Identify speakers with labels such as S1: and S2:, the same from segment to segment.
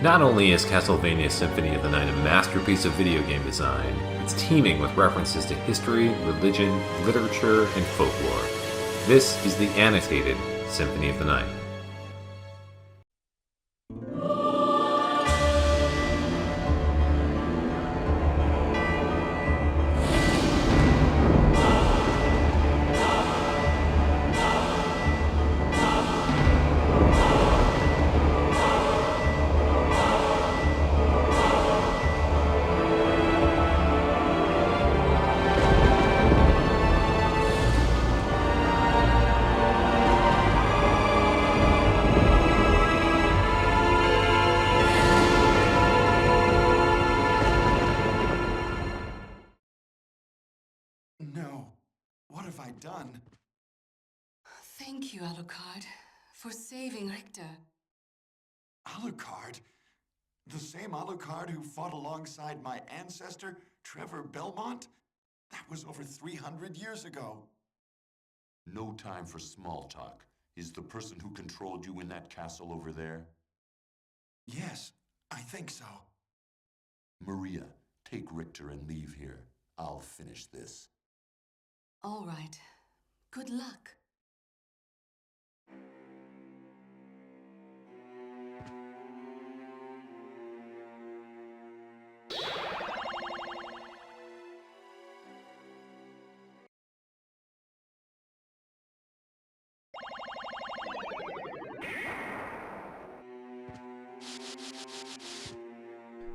S1: Not only is Castlevania Symphony of the Night a masterpiece of video game design, it's teeming with references to history, religion, literature, and folklore. This is the Annotated Symphony of the Night.
S2: No. What have I done?
S3: Thank you, Alucard, for saving Richter.
S2: Alucard? The same Alucard who fought alongside my ancestor, Trevor Belmont? That was over 300 years ago.
S4: No time for small talk. Is the person who controlled you in that castle over there?
S2: Yes, I think so.
S4: Maria, take Richter and leave here. I'll finish this.
S3: All right. Good luck.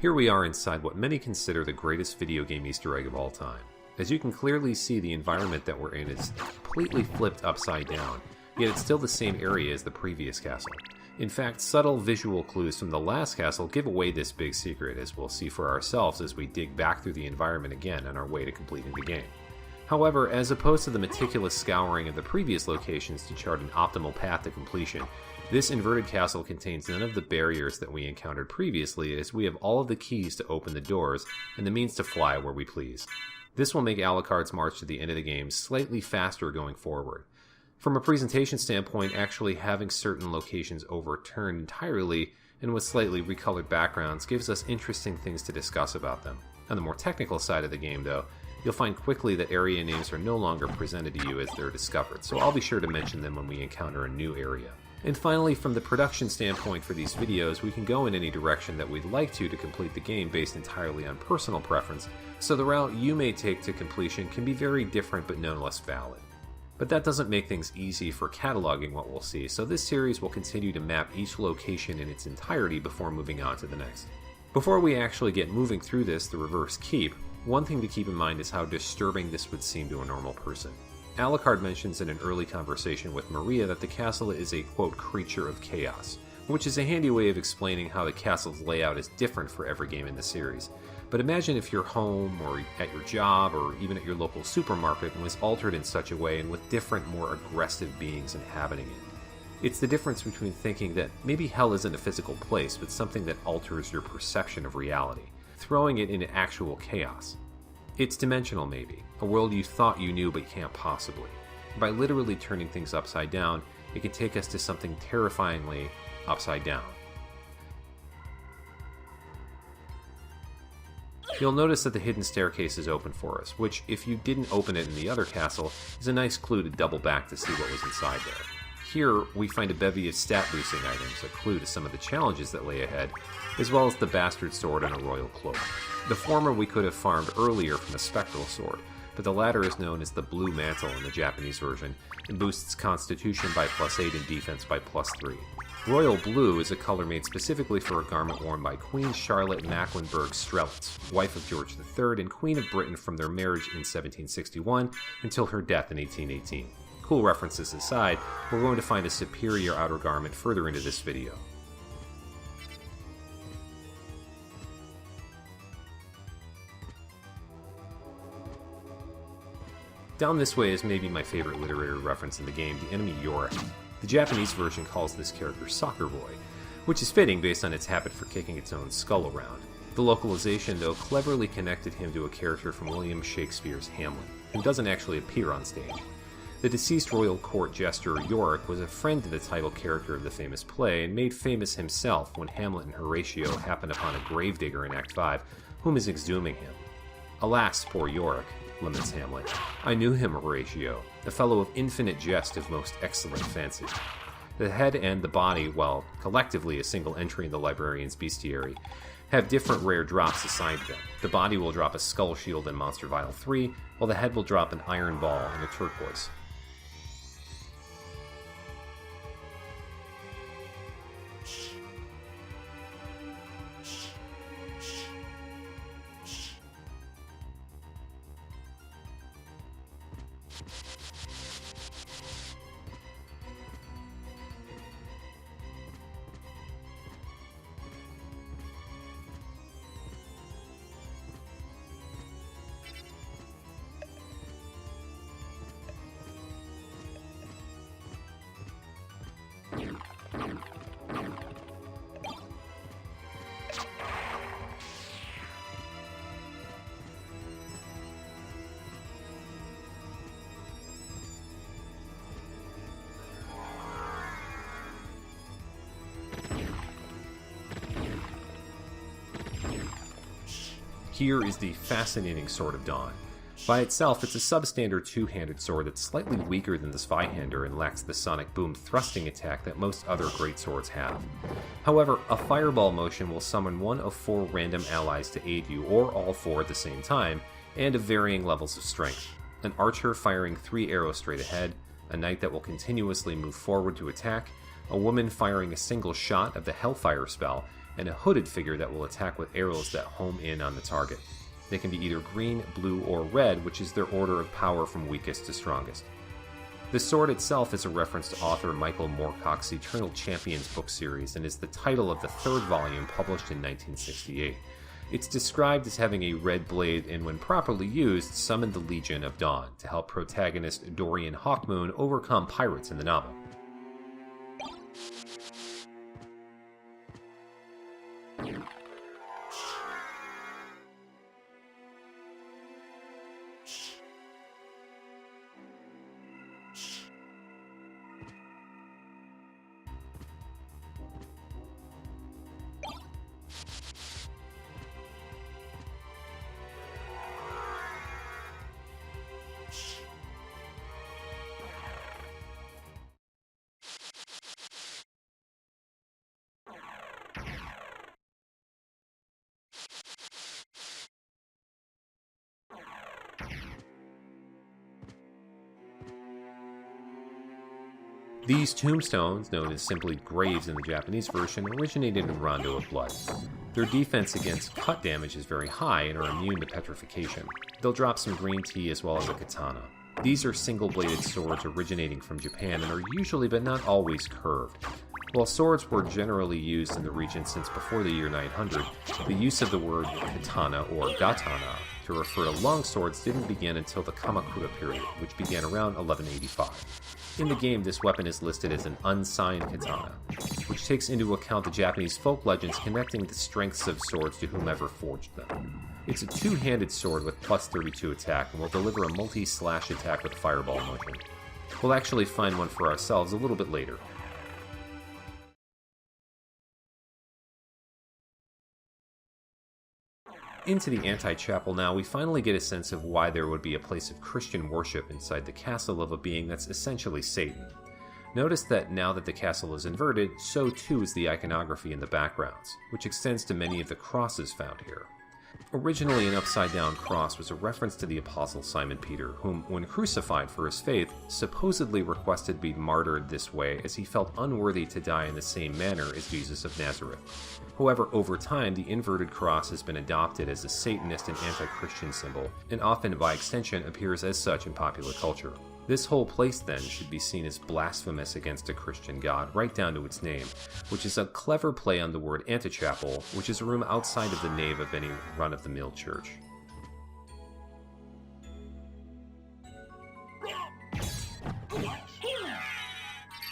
S1: Here we are inside what many consider the greatest video game Easter egg of all time. As you can clearly see, the environment that we're in is completely flipped upside down, yet it's still the same area as the previous castle. In fact, subtle visual clues from the last castle give away this big secret, as we'll see for ourselves as we dig back through the environment again on our way to completing the game. However, as opposed to the meticulous scouring of the previous locations to chart an optimal path to completion, this inverted castle contains none of the barriers that we encountered previously, as we have all of the keys to open the doors and the means to fly where we please. This will make Alucard's march to the end of the game slightly faster going forward. From a presentation standpoint, actually having certain locations overturned entirely and with slightly recolored backgrounds gives us interesting things to discuss about them. On the more technical side of the game, though, you'll find quickly that area names are no longer presented to you as they're discovered, so I'll be sure to mention them when we encounter a new area. And finally, from the production standpoint for these videos, we can go in any direction that we'd like to complete the game based entirely on personal preference, so the route you may take to completion can be very different but nonetheless valid. But that doesn't make things easy for cataloging what we'll see, so this series will continue to map each location in its entirety before moving on to the next. Before we actually get moving through this, the reverse keep, one thing to keep in mind is how disturbing this would seem to a normal person. Alucard mentions in an early conversation with Maria that the castle is a, quote, creature of chaos, which is a handy way of explaining how the castle's layout is different for every game in the series. But imagine if your home, or at your job, or even at your local supermarket was altered in such a way and with different, more aggressive beings inhabiting it. It's the difference between thinking that maybe hell isn't a physical place, but something that alters your perception of reality, throwing it into actual chaos. It's dimensional maybe, a world you thought you knew but can't possibly. By literally turning things upside down, it can take us to something terrifyingly upside down. You'll notice that the hidden staircase is open for us, which, if you didn't open it in the other castle, is a nice clue to double back to see what was inside there. Here, we find a bevy of stat-boosting items, a clue to some of the challenges that lay ahead, as well as the bastard sword and a royal cloak. The former we could have farmed earlier from a spectral sword, but the latter is known as the blue mantle in the Japanese version, and boosts constitution by +8 and defense by +3. Royal blue is a color made specifically for a garment worn by Queen Charlotte Mecklenburg-Strelitz, wife of George III and Queen of Britain from their marriage in 1761 until her death in 1818. Cool references aside, we're going to find a superior outer garment further into this video. Down this way is maybe my favorite literary reference in the game, the enemy Yorick. The Japanese version calls this character Soccer Boy, which is fitting based on its habit for kicking its own skull around. The localization, though, cleverly connected him to a character from William Shakespeare's Hamlet, who doesn't actually appear on stage. The deceased royal court jester Yorick was a friend to the title character of the famous play, and made famous himself when Hamlet and Horatio happened upon a gravedigger in Act 5, whom is exhuming him. "Alas, poor Yorick," laments Hamlet. "I knew him, Horatio, a fellow of infinite jest of most excellent fancy." The head and the body, while collectively a single entry in the librarian's bestiary, have different rare drops assigned to them. The body will drop a skull shield in Monster Vial 3, while the head will drop an iron ball and a turquoise. Here is the fascinating Sword of Dawn. By itself, it's a substandard two-handed sword that's slightly weaker than the Zweihander and lacks the sonic boom thrusting attack that most other great swords have. However, a fireball motion will summon one of 4 random allies to aid you, or all 4 at the same time, and of varying levels of strength. An archer firing 3 arrows straight ahead, a knight that will continuously move forward to attack, a woman firing a single shot of the Hellfire spell, and a hooded figure that will attack with arrows that home in on the target. They can be either green, blue, or red, which is their order of power from weakest to strongest. The sword itself is a reference to author Michael Moorcock's Eternal Champions book series and is the title of the 3rd volume published in 1968. It's described as having a red blade and, when properly used, summoned the Legion of Dawn to help protagonist Dorian Hawkmoon overcome pirates in the novel. These tombstones, known as simply graves in the Japanese version, originated in Rondo of Blood. Their defense against cut damage is very high and are immune to petrification. They'll drop some green tea as well as a katana. These are single-bladed swords originating from Japan and are usually but not always curved. While swords were generally used in the region since before the year 900, the use of the word katana or gatana to refer to long swords didn't begin until the Kamakura period, which began around 1185. In the game, this weapon is listed as an unsigned katana, which takes into account the Japanese folk legends connecting the strengths of swords to whomever forged them. It's a two-handed sword with plus 32 attack and will deliver a multi-slash attack with fireball motion. We'll actually find one for ourselves a little bit later. Into the Anti-Chapel now, we finally get a sense of why there would be a place of Christian worship inside the castle of a being that's essentially Satan. Notice that now that the castle is inverted, so too is the iconography in the backgrounds, which extends to many of the crosses found here. Originally, an upside-down cross was a reference to the apostle Simon Peter, whom, when crucified for his faith, supposedly requested to be martyred this way as he felt unworthy to die in the same manner as Jesus of Nazareth. However, over time, the inverted cross has been adopted as a Satanist and anti-Christian symbol, and often, by extension, appears as such in popular culture. This whole place, then, should be seen as blasphemous against a Christian god, right down to its name, which is a clever play on the word antechapel, which is a room outside of the nave of any run-of-the-mill church.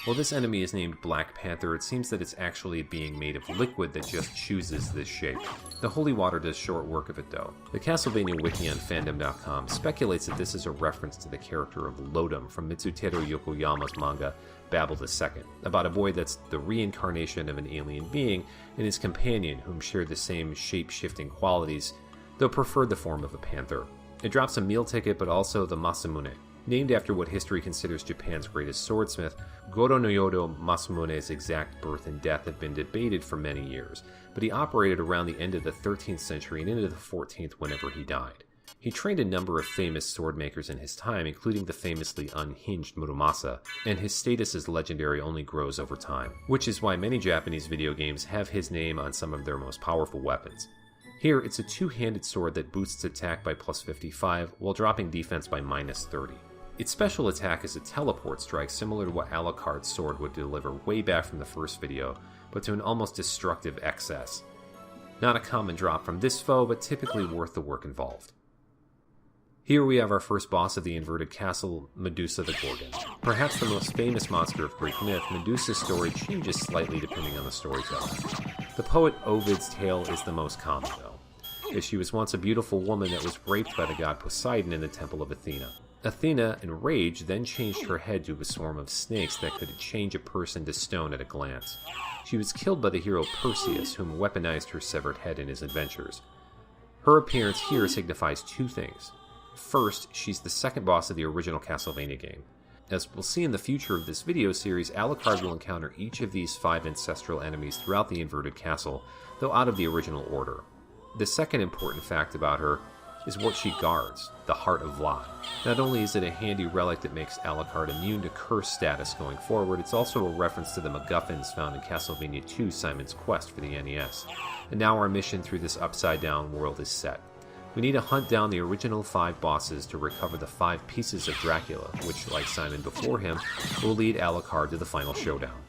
S1: While this enemy is named Black Panther, it seems that it's actually being made of liquid that just chooses this shape. The holy water does short work of it though. The Castlevania wiki on fandom.com speculates that this is a reference to the character of Lodum from Mitsutaro Yokoyama's manga Babel II, about a boy that's the reincarnation of an alien being and his companion whom share the same shape-shifting qualities, though preferred the form of a panther. It drops a meal ticket but also the Masamune. Named after what history considers Japan's greatest swordsmith, Goro no Yodo Masamune's exact birth and death have been debated for many years, but he operated around the end of the 13th century and into the 14th whenever he died. He trained a number of famous sword makers in his time, including the famously unhinged Muramasa, and his status as legendary only grows over time, which is why many Japanese video games have his name on some of their most powerful weapons. Here, it's a two-handed sword that boosts attack by plus 55 while dropping defense by minus 30. Its special attack is a teleport strike similar to what Alucard's sword would deliver way back from the first video, but to an almost destructive excess. Not a common drop from this foe, but typically worth the work involved. Here we have our first boss of the inverted castle, Medusa the Gorgon. Perhaps the most famous monster of Greek myth, Medusa's story changes slightly depending on the storyteller. The poet Ovid's tale is the most common though, as she was once a beautiful woman that was raped by the god Poseidon in the temple of Athena. Athena, enraged, then changed her head to a swarm of snakes that could change a person to stone at a glance. She was killed by the hero Perseus, whom weaponized her severed head in his adventures. Her appearance here signifies two things. First, she's the second boss of the original Castlevania game. As we'll see in the future of this video series, Alucard will encounter each of these 5 ancestral enemies throughout the inverted castle, though out of the original order. The second important fact about her is what she guards, the Heart of Vlad. Not only is it a handy relic that makes Alucard immune to curse status going forward, it's also a reference to the MacGuffins found in Castlevania II Simon's Quest for the NES. And now our mission through this upside-down world is set. We need to hunt down the original 5 bosses to recover the 5 pieces of Dracula, which, like Simon before him, will lead Alucard to the final showdown.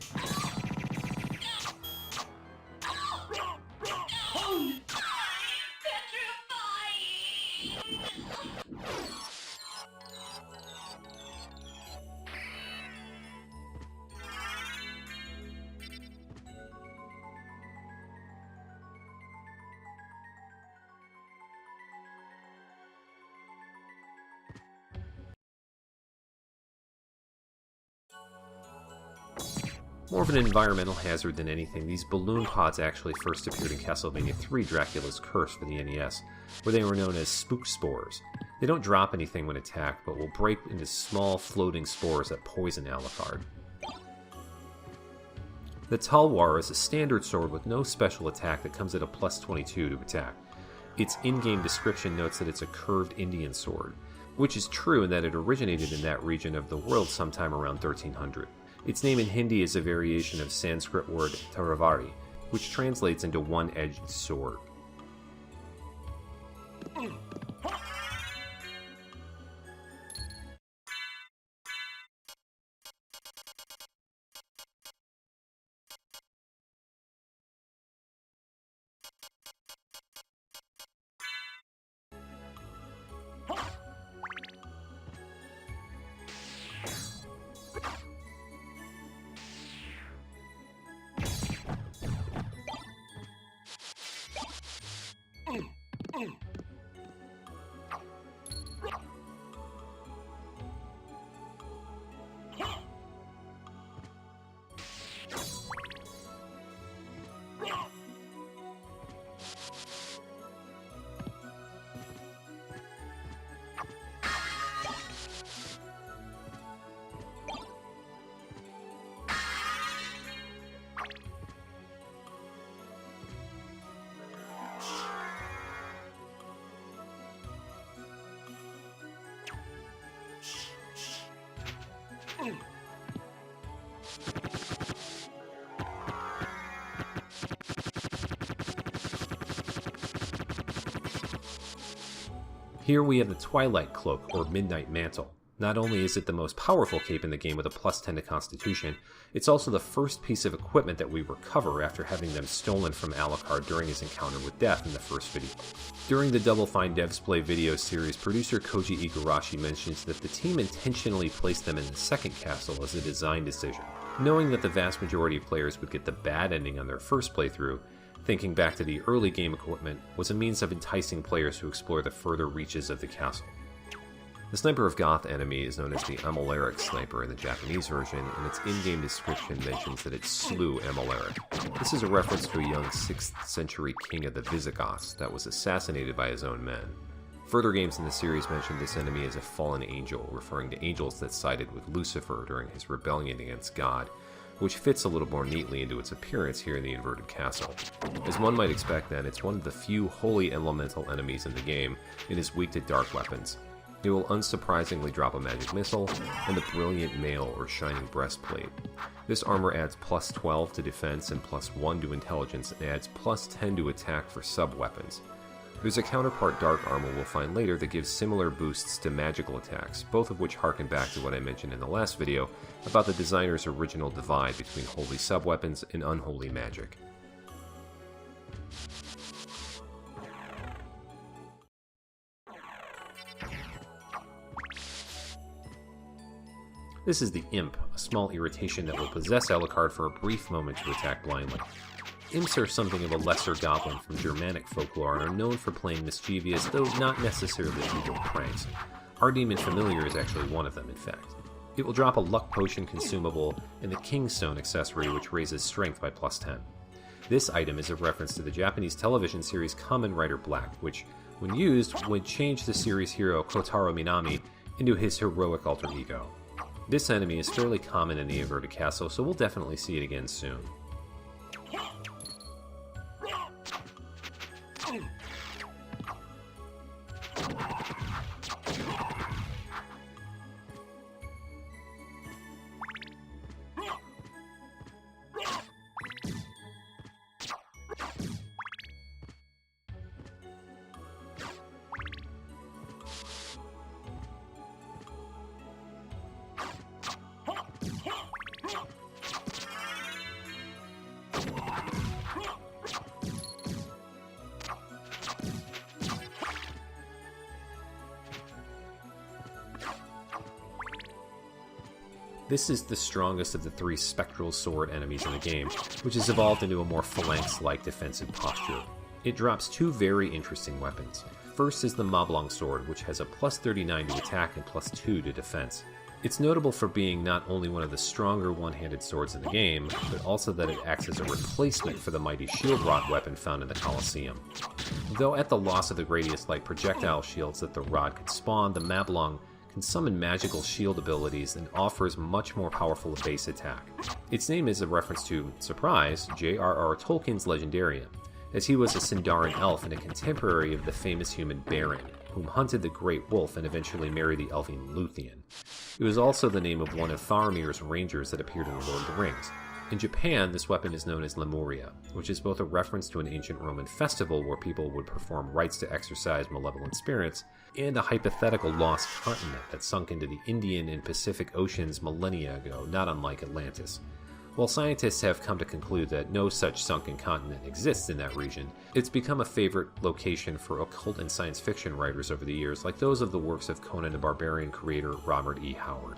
S1: More of an environmental hazard than anything, these balloon pods actually first appeared in Castlevania III Dracula's Curse for the NES, where they were known as spook spores. They don't drop anything when attacked, but will break into small floating spores that poison Alucard. The Talwar is a standard sword with no special attack that comes at a plus 22 to attack. Its in-game description notes that it's a curved Indian sword, which is true in that it originated in that region of the world sometime around 1300. Its name in Hindi is a variation of Sanskrit word Taravari, which translates into one-edged sword. Here we have the Twilight Cloak, or Midnight Mantle. Not only is it the most powerful cape in the game with a plus 10 to Constitution, it's also the first piece of equipment that we recover after having them stolen from Alucard during his encounter with Death in the first video. During the Double Fine Devs Play video series, producer Koji Igarashi mentions that the team intentionally placed them in the second castle as a design decision. Knowing that the vast majority of players would get the bad ending on their first playthrough, thinking back to the early game equipment was a means of enticing players to explore the further reaches of the castle. The Sniper of Goth enemy is known as the Amalaric Sniper in the Japanese version, and its in-game description mentions that it slew Amalaric. This is a reference to a young 6th century king of the Visigoths that was assassinated by his own men. Further games in the series mention this enemy as a fallen angel, referring to angels that sided with Lucifer during his rebellion against God, which fits a little more neatly into its appearance here in the inverted castle. As one might expect then, it's one of the few wholly elemental enemies in the game, and is weak to dark weapons. It will unsurprisingly drop a magic missile, and the brilliant mail or shining breastplate. This armor adds plus 12 to defense and plus 1 to intelligence, and adds plus 10 to attack for sub-weapons. There's a counterpart dark armor we'll find later that gives similar boosts to magical attacks, both of which harken back to what I mentioned in the last video about the designer's original divide between holy sub-weapons and unholy magic. This is the Imp, a small irritation that will possess Alucard for a brief moment to attack blindly. Imps are something of a lesser goblin from Germanic folklore and are known for playing mischievous, though not necessarily evil pranks. Our demon familiar is actually one of them, in fact. It will drop a luck potion consumable and the Kingstone accessory, which raises strength by plus 10. This item is a reference to the Japanese television series Kamen Rider Black, which, when used, would change the series hero Kotaro Minami into his heroic alter ego. This enemy is fairly common in the inverted castle, so we'll definitely see it again soon. This is the strongest of the 3 spectral sword enemies in the game, which has evolved into a more phalanx-like defensive posture. It drops 2 very interesting weapons. First is the Moblong sword, which has a plus 39 to attack and plus 2 to defense. It's notable for being not only one of the stronger one-handed swords in the game, but also that it acts as a replacement for the mighty shield rod weapon found in the Colosseum. Though at the loss of the Gradius-like projectile shields that the rod could spawn, the Moblong can summon magical shield abilities and offers much more powerful base attack. Its name is a reference to, surprise, J.R.R. Tolkien's Legendarium, as he was a Sindarin elf and a contemporary of the famous human Beren, whom hunted the Great Wolf and eventually married the elfin Luthien. It was also the name of one of Faramir's rangers that appeared in The Lord of the Rings. In Japan, this weapon is known as Lemuria, which is both a reference to an ancient Roman festival where people would perform rites to exorcise malevolent spirits, and a hypothetical lost continent that sunk into the Indian and Pacific Oceans millennia ago, not unlike Atlantis. While scientists have come to conclude that no such sunken continent exists in that region, it's become a favorite location for occult and science fiction writers over the years, like those of the works of Conan the Barbarian creator Robert E. Howard.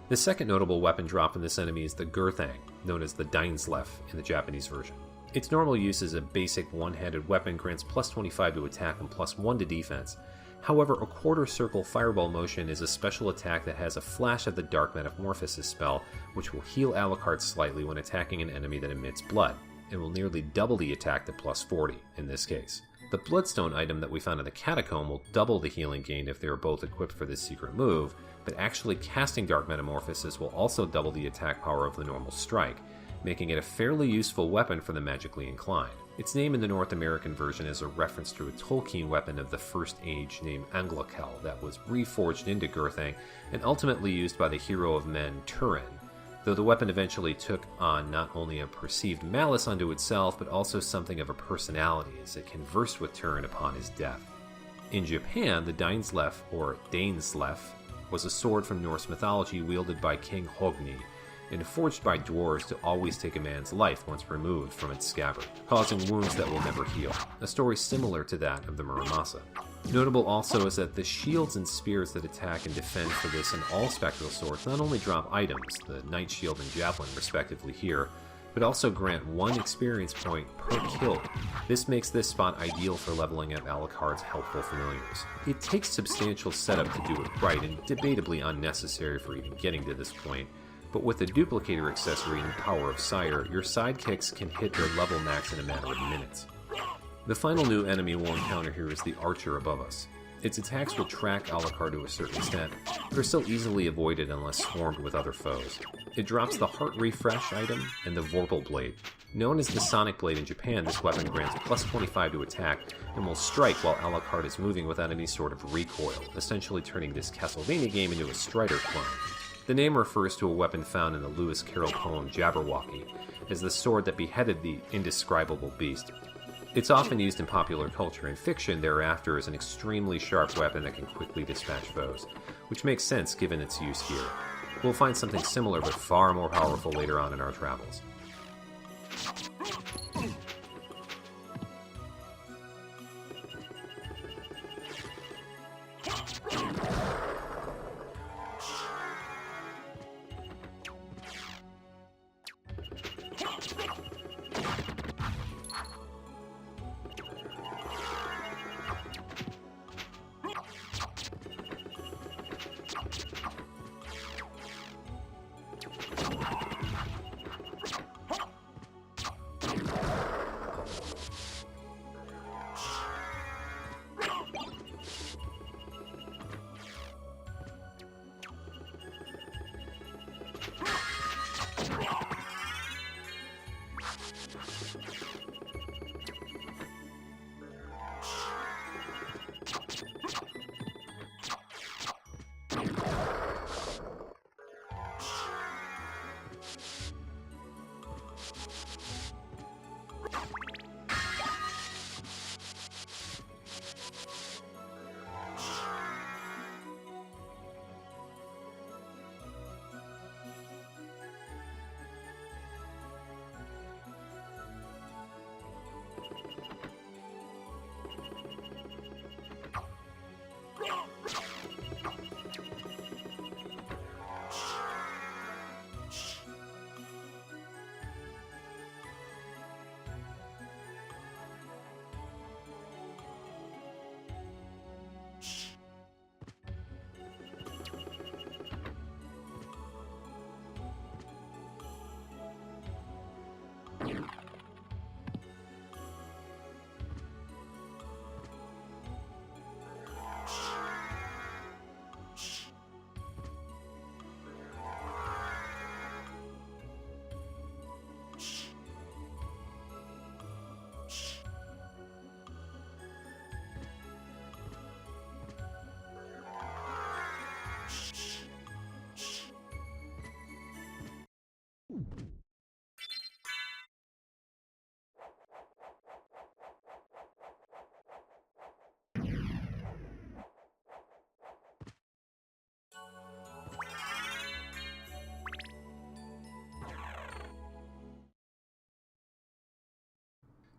S1: The second notable weapon drop in this enemy is the Gurthang, known as the Dainsleff in the Japanese version. Its normal use as a basic one-handed weapon grants plus 25 to attack and plus 1 to defense. However, a quarter-circle fireball motion is a special attack that has a flash of the Dark Metamorphosis spell, which will heal Alucard slightly when attacking an enemy that emits blood, and will nearly double the attack to plus 40 in this case. The Bloodstone item that we found in the Catacomb will double the healing gain if they are both equipped for this secret move, but actually casting Dark Metamorphosis will also double the attack power of the normal strike, making it a fairly useful weapon for the magically inclined. Its name in the North American version is a reference to a Tolkien weapon of the First Age named Anglakel that was reforged into Gurthang and ultimately used by the hero of men, Turin, though the weapon eventually took on not only a perceived malice unto itself, but also something of a personality as it conversed with Turin upon his death. In Japan, the Dainsleff, or Dainsleff, was a sword from Norse mythology wielded by King Hogni, and forged by dwarves to always take a man's life once removed from its scabbard, causing wounds that will never heal, a story similar to that of the Muramasa. Notable also is that the shields and spears that attack and defend for this and all spectral swords not only drop items, the Knight Shield and Javelin respectively here, but also grant 1 experience point per kill. This makes this spot ideal for leveling up Alucard's helpful familiars. It takes substantial setup to do it right, and debatably unnecessary for even getting to this point, but with the Duplicator accessory and Power of Sire, your sidekicks can hit their level max in a matter of minutes. The final new enemy we'll encounter here is the Archer above us. Its attacks will track Alucard to a certain extent, but are still easily avoided unless swarmed with other foes. It drops the Heart Refresh item and the Vorpal Blade. Known as the Sonic Blade in Japan, this weapon grants plus 25 to attack and will strike while Alucard is moving without any sort of recoil, essentially turning this Castlevania game into a Strider clone. The name refers to a weapon found in the Lewis Carroll poem Jabberwocky, as the sword that beheaded the indescribable beast. It's often used in popular culture and fiction thereafter as an extremely sharp weapon that can quickly dispatch foes, which makes sense given its use here. We'll find something similar but far more powerful later on in our travels.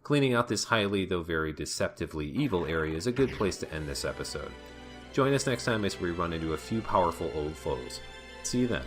S1: Cleaning out this highly, though very deceptively evil area is a good place to end this episode. Join us next time as we run into a few powerful old foes. See you then.